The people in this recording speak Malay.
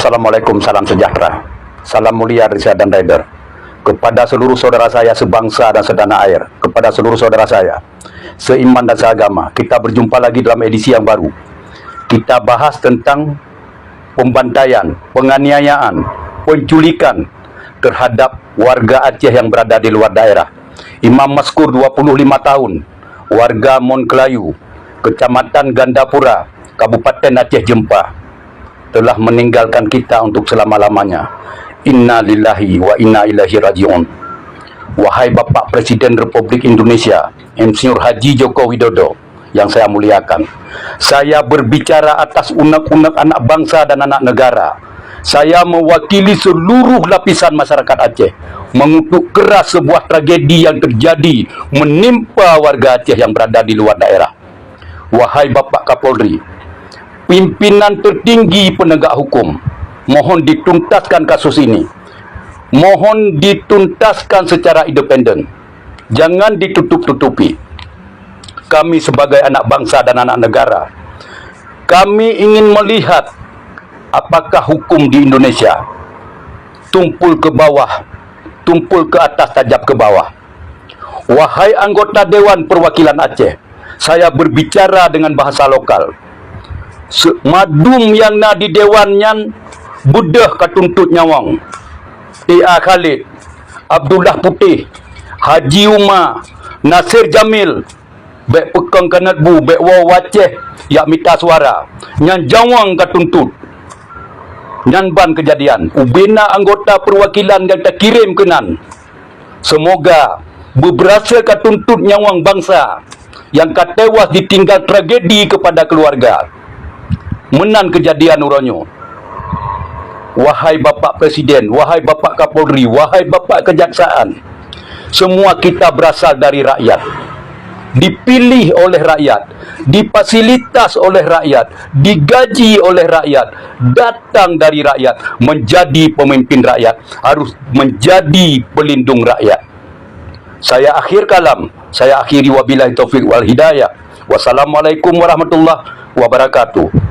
Assalamualaikum, salam sejahtera, salam mulia Risa dan Raider kepada seluruh saudara saya sebangsa dan setanah air, kepada seluruh saudara saya seiman dan seagama. Kita berjumpa lagi dalam edisi yang baru. Kita bahas tentang pembantaian, penganiayaan, penculikan terhadap warga Aceh yang berada di luar daerah. Imam Maskur 25 tahun, warga Monkelayu, Kecamatan Gandapura, Kabupaten Aceh Jempa, telah meninggalkan kita untuk selama-lamanya. Inna lillahi wa inna ilaihi raji'un. Wahai Bapak Presiden Republik Indonesia, Insinyur Haji Joko Widodo yang saya muliakan, saya berbicara atas unek-unek anak bangsa dan anak negara. Saya mewakili seluruh lapisan masyarakat Aceh mengutuk keras sebuah tragedi yang terjadi menimpa warga Aceh yang berada di luar daerah. Wahai Bapak Kapolri, pimpinan tertinggi penegak hukum, mohon dituntaskan kasus ini. Mohon dituntaskan secara independen. Jangan ditutup-tutupi. Kami sebagai anak bangsa dan anak negara, kami ingin melihat apakah hukum di Indonesia tumpul ke bawah, tumpul ke atas, tajam ke bawah. Wahai anggota Dewan Perwakilan Aceh, saya berbicara dengan bahasa lokal. Madum yang na di Dewan nyan budah katuntut nyawang. A. Khalid, Abdullah Putih, Haji Umar, Nasir Jamil, bek pekang kanat bu, bek waw Aceh yak mita suara. Nyan jawang katuntut. Nyan ban kejadian. Ubina anggota perwakilan yang tak kirim kenan. Semoga berhasil katuntut nyawang bangsa yang tewas ditinggal tragedi kepada keluarga. Menan kejadian uronyo. Wahai Bapak Presiden, wahai Bapak Kapolri, wahai Bapak Kejaksaan, semua kita berasal dari rakyat, dipilih oleh rakyat, difasilitas oleh rakyat, digaji oleh rakyat, datang dari rakyat, menjadi pemimpin rakyat, harus menjadi pelindung rakyat. Saya akhir kalam, saya akhiri wabillahi taufiq wal hidayah. Wassalamualaikum warahmatullahi wabarakatuh.